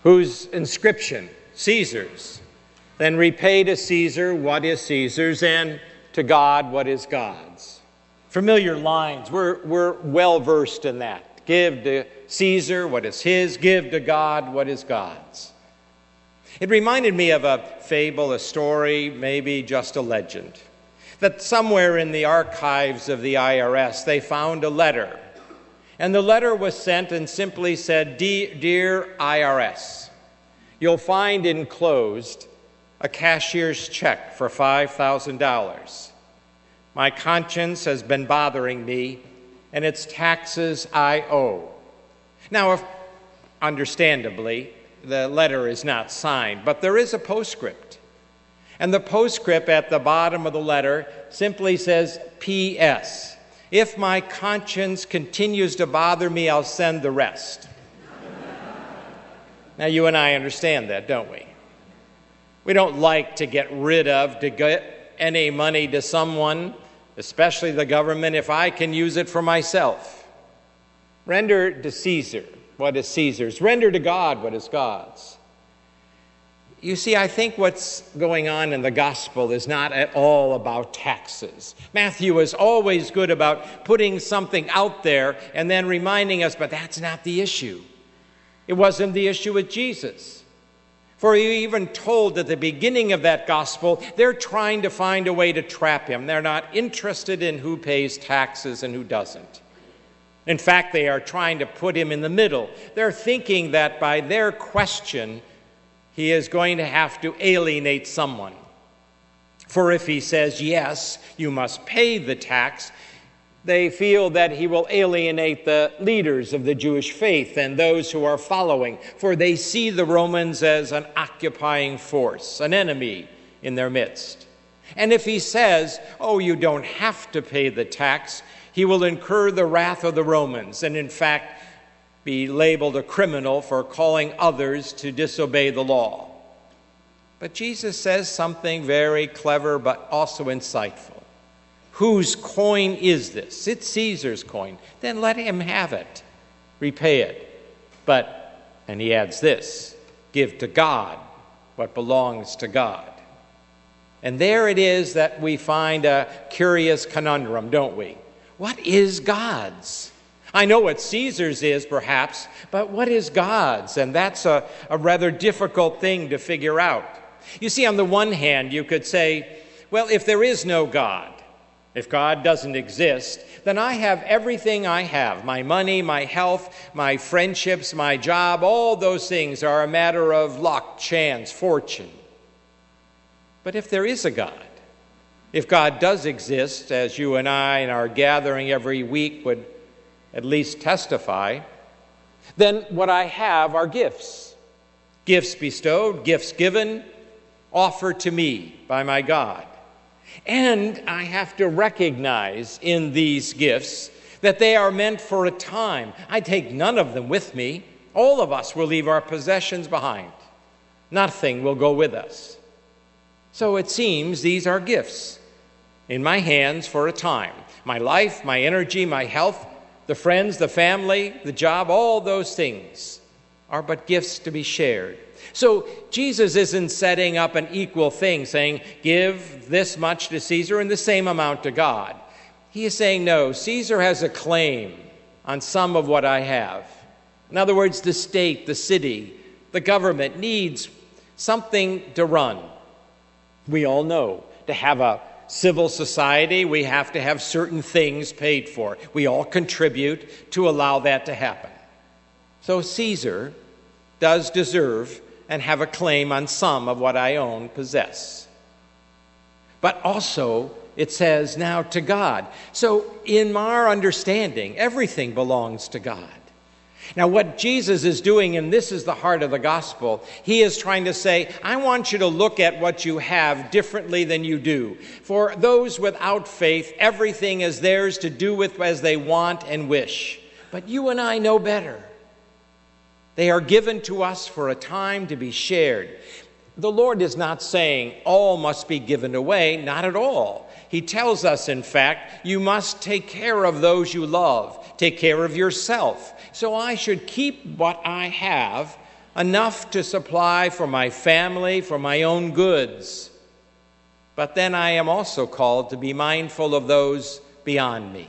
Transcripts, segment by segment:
whose inscription? Caesar's. Then repay to Caesar what is Caesar's, and to God what is God's. Familiar lines. We're well versed in that. Give to Caesar what is his, give to God what is God's. It reminded me of a fable, a story, maybe just a legend, that somewhere in the archives of the IRS they found a letter. And the letter was sent and simply said, "Dear IRS, you'll find enclosed a cashier's check for $5,000. My conscience has been bothering me, and it's taxes I owe." Now, understandably, the letter is not signed, but there is a postscript. And the postscript at the bottom of the letter simply says, "P.S. If my conscience continues to bother me, I'll send the rest." Now, you and I understand that, don't we? We don't like to get any money to someone, especially the government, if I can use it for myself. Render to Caesar what is Caesar's. Render to God what is God's. You see, I think what's going on in the gospel is not at all about taxes. Matthew is always good about putting something out there and then reminding us, but that's not the issue. It wasn't the issue with Jesus. For he even told at the beginning of that gospel, they're trying to find a way to trap him. They're not interested in who pays taxes and who doesn't. In fact, they are trying to put him in the middle. They're thinking that by their question, he is going to have to alienate someone. For if he says, yes, you must pay the tax, they feel that he will alienate the leaders of the Jewish faith and those who are following, for they see the Romans as an occupying force, an enemy in their midst. And if he says, oh, you don't have to pay the tax, he will incur the wrath of the Romans and, in fact, be labeled a criminal for calling others to disobey the law. But Jesus says something very clever but also insightful. Whose coin is this? It's Caesar's coin. Then let him have it. Repay it. But, and he adds this, give to God what belongs to God. And there it is that we find a curious conundrum, don't we? What is God's? I know what Caesar's is, perhaps, but what is God's? And that's a rather difficult thing to figure out. You see, on the one hand, you could say, well, if there is no God, if God doesn't exist, then I have everything I have. My money, my health, my friendships, my job, all those things are a matter of luck, chance, fortune. But if there is a God, if God does exist, as you and I in our gathering every week would at least testify, then what I have are gifts. Gifts bestowed, gifts given, offered to me by my God. And I have to recognize in these gifts that they are meant for a time. I take none of them with me. All of us will leave our possessions behind. Nothing will go with us. So it seems these are gifts in my hands for a time. My life, my energy, my health, the friends, the family, the job, all those things are but gifts to be shared. So Jesus isn't setting up an equal thing, saying, give this much to Caesar and the same amount to God. He is saying, no, Caesar has a claim on some of what I have. In other words, the state, the city, the government needs something to run. We all know to have a civil society, we have to have certain things paid for. We all contribute to allow that to happen. So Caesar does deserve and have a claim on some of what I own, possess. But also, it says now to God. So in our understanding, everything belongs to God. Now, what Jesus is doing, and this is the heart of the gospel, he is trying to say, I want you to look at what you have differently than you do. For those without faith, everything is theirs to do with as they want and wish. But you and I know better. They are given to us for a time to be shared. The Lord is not saying all must be given away, not at all. He tells us, in fact, you must take care of those you love. Take care of yourself. So I should keep what I have enough to supply for my family, for my own goods. But then I am also called to be mindful of those beyond me,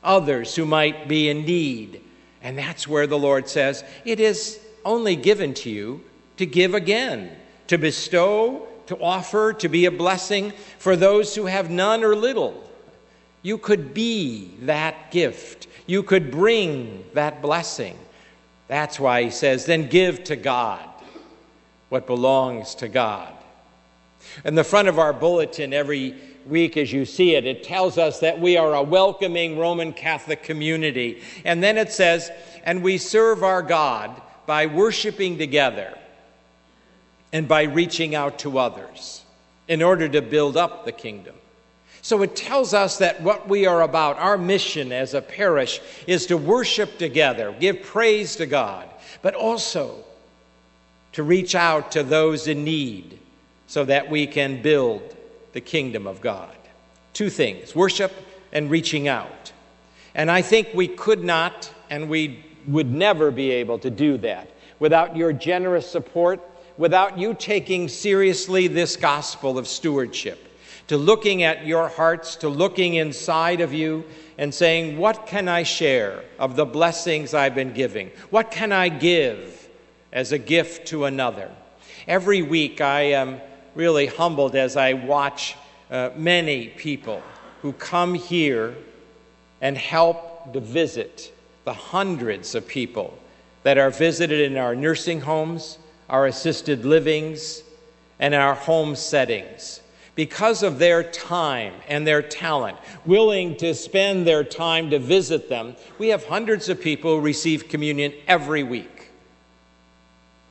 others who might be in need. And that's where the Lord says, it is only given to you to give again, to bestow, to offer, to be a blessing for those who have none or little. You could be that gift. You could bring that blessing. That's why he says, then give to God what belongs to God. In the front of our bulletin every week, as you see it, it tells us that we are a welcoming Roman Catholic community. And then it says, and we serve our God by worshiping together and by reaching out to others in order to build up the kingdom. So it tells us that what we are about, our mission as a parish, is to worship together, give praise to God, but also to reach out to those in need so that we can build the kingdom of God. Two things, worship and reaching out. And I think we could not, and we would never be able to do that without your generous support, without you taking seriously this gospel of stewardship, to looking at your hearts, to looking inside of you and saying, what can I share of the blessings I've been giving? What can I give as a gift to another? Every week I am really humbled as I watch many people who come here and help to visit the hundreds of people that are visited in our nursing homes, our assisted livings, and our home settings. Because of their time and their talent, willing to spend their time to visit them, we have hundreds of people who receive communion every week.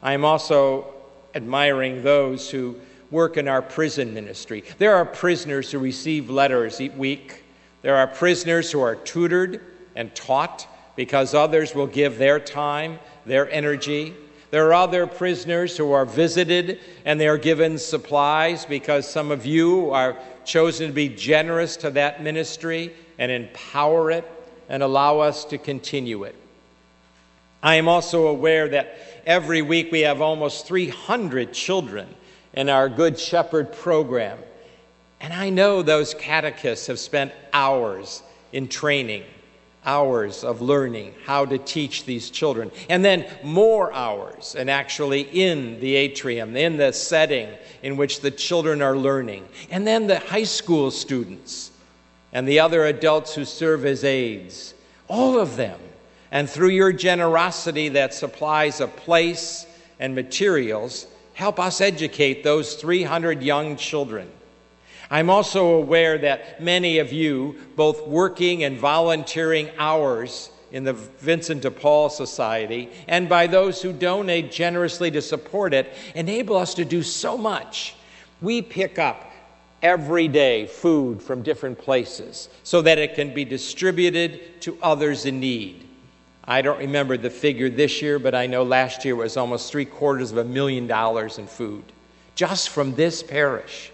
I am also admiring those who work in our prison ministry. There are prisoners who receive letters each week. There are prisoners who are tutored and taught because others will give their time, their energy. There are other prisoners who are visited and they are given supplies because some of you are chosen to be generous to that ministry and empower it and allow us to continue it. I am also aware that every week we have almost 300 children in our Good Shepherd program. And I know those catechists have spent hours in training, hours of learning how to teach these children, and then more hours, and actually in the atrium, in the setting in which the children are learning. And then the high school students and the other adults who serve as aides, all of them. And through your generosity that supplies a place and materials, help us educate those 300 young children. I'm also aware that many of you, both working and volunteering hours in the Vincent de Paul Society, and by those who donate generously to support it, enable us to do so much. We pick up every day food from different places so that it can be distributed to others in need. I don't remember the figure this year, but I know last year was almost $750,000 in food, just from this parish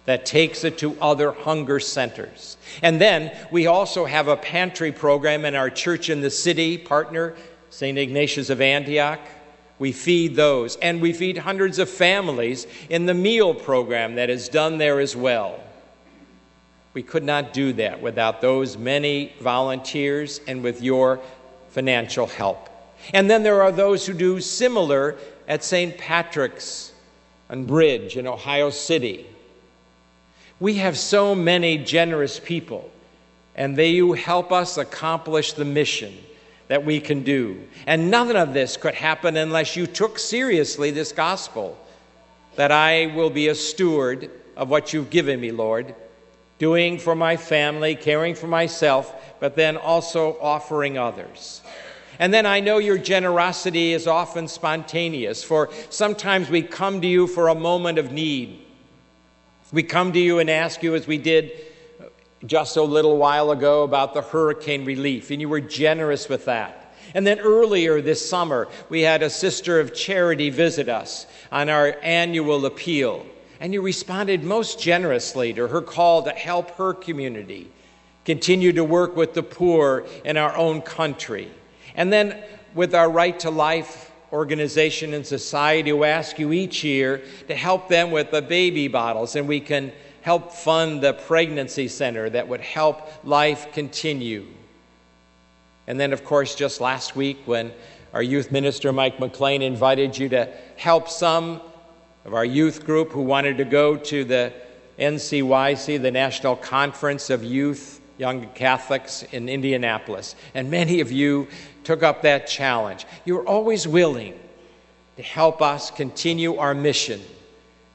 that takes it to other hunger centers. And then we also have a pantry program in our church in the city, partner, St. Ignatius of Antioch. We feed those, and we feed hundreds of families in the meal program that is done there as well. We could not do that without those many volunteers and with your financial help. And then there are those who do similar at St. Patrick's and Bridge in Ohio City. We have so many generous people, and they help us accomplish the mission that we can do. And none of this could happen unless you took seriously this gospel, that I will be a steward of what you've given me, Lord, doing for my family, caring for myself, but then also offering others. And then I know your generosity is often spontaneous, for sometimes we come to you for a moment of need. We come to you and ask you, as we did just a little while ago, about the hurricane relief, and you were generous with that. And then earlier this summer, we had a sister of charity visit us on our annual appeal, and you responded most generously to her call to help her community, continue to work with the poor in our own country. And then with our Right to Life organization and society who ask you each year to help them with the baby bottles, and we can help fund the pregnancy center that would help life continue. And then, of course, just last week when our youth minister, Mike McLean, invited you to help some of our youth group who wanted to go to the NCYC, the National Conference of Youth Young Catholics in Indianapolis. And many of you took up that challenge. You were always willing to help us continue our mission,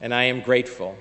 and I am grateful.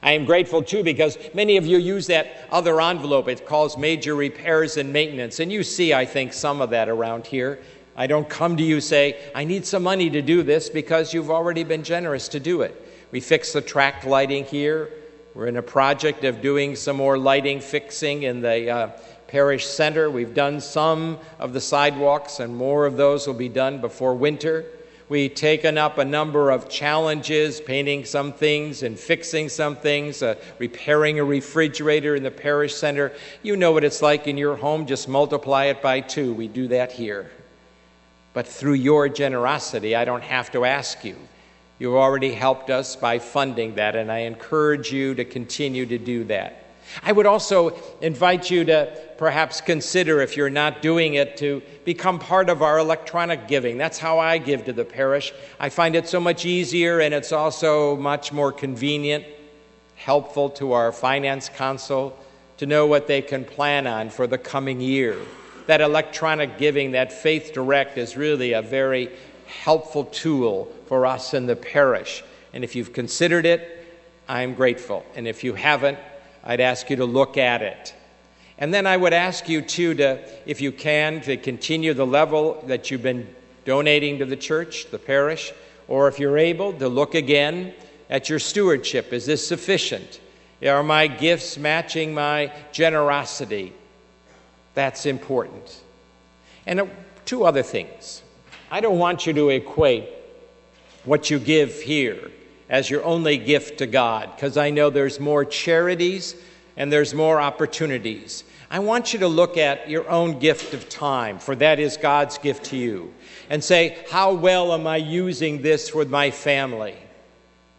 I am grateful, too, because many of you use that other envelope. It calls major repairs and maintenance, and you see, I think, some of that around here. I don't come to you say, I need some money to do this, because you've already been generous to do it. We fixed the track lighting here. We're in a project of doing some more lighting fixing in the parish center. We've done some of the sidewalks, and more of those will be done before winter. We've taken up a number of challenges, painting some things and fixing some things, repairing a refrigerator in the parish center. You know what it's like in your home. Just multiply it by 2. We do that here. But through your generosity, I don't have to ask you. You've already helped us by funding that, and I encourage you to continue to do that. I would also invite you to perhaps consider, if you're not doing it, to become part of our electronic giving. That's how I give to the parish. I find it so much easier, and it's also much more convenient, helpful to our finance council to know what they can plan on for the coming year. That electronic giving, that Faith Direct, is really a very helpful tool for us in the parish. And if you've considered it, I'm grateful. And if you haven't, I'd ask you to look at it. And then I would ask you, too, to, if you can, to continue the level that you've been donating to the church, the parish, or if you're able, to look again at your stewardship. Is this sufficient? Are my gifts matching my generosity? That's important. And 2 other things. I don't want you to equate what you give here as your only gift to God, because I know there's more charities and there's more opportunities. I want you to look at your own gift of time, for that is God's gift to you, and say, how well am I using this with my family?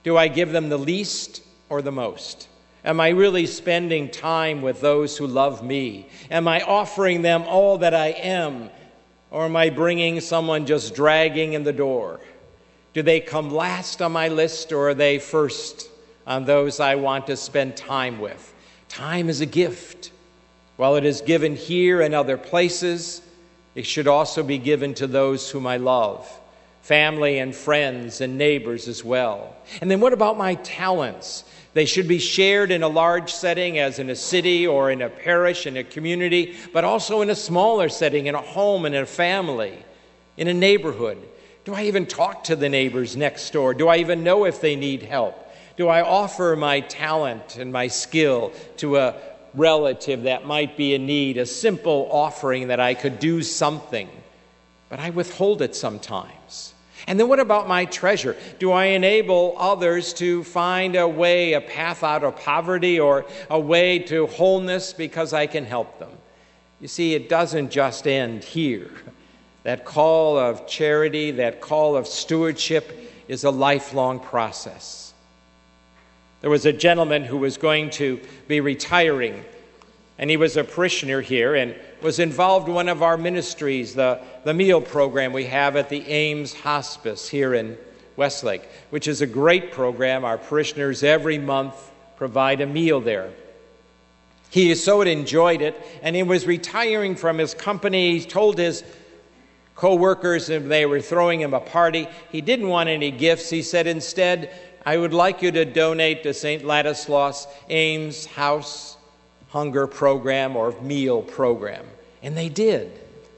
Do I give them the least or the most? Am I really spending time with those who love me? Am I offering them all that I am, or am I bringing someone just dragging in the door? Do they come last on my list, or are they first on those I want to spend time with? Time is a gift. While it is given here and other places, it should also be given to those whom I love, family and friends and neighbors as well. And then what about my talents? They should be shared in a large setting, as in a city or in a parish, in a community, but also in a smaller setting, in a home, in a family, in a neighborhood. Do I even talk to the neighbors next door? Do I even know if they need help? Do I offer my talent and my skill to a relative that might be in need, a simple offering that I could do something, but I withhold it sometimes? And then what about my treasure? Do I enable others to find a way, a path out of poverty, or a way to wholeness because I can help them? You see, it doesn't just end here. That call of charity, that call of stewardship is a lifelong process. There was a gentleman who was going to be retiring, and he was a parishioner here and was involved in one of our ministries, the meal program we have at the Ames Hospice here in Westlake, which is a great program. Our parishioners every month provide a meal there. He so enjoyed it, and he was retiring from his company. He told his co-workers, and they were throwing him a party. He didn't want any gifts. He said, instead, I would like you to donate to St. Ladislaus Ames House Hunger Program or Meal Program. And they did.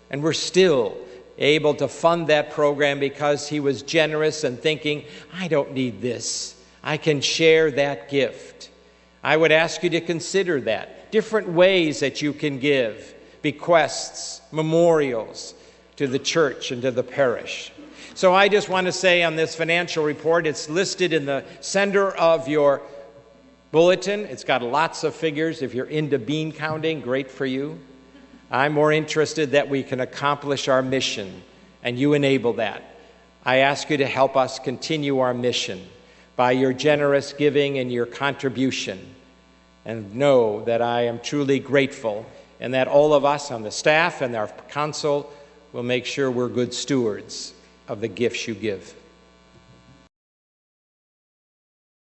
And we're still able to fund that program because he was generous and thinking, I don't need this. I can share that gift. I would ask you to consider that. Different ways that you can give. Bequests, memorials, to the church and to the parish. So I just want to say on this financial report, it's listed in the center of your bulletin. It's got lots of figures. If you're into bean counting, great for you. I'm more interested that we can accomplish our mission, and you enable that. I ask you to help us continue our mission by your generous giving and your contribution. And know that I am truly grateful, and that all of us on the staff and our council will make sure we're good stewards of the gifts you give.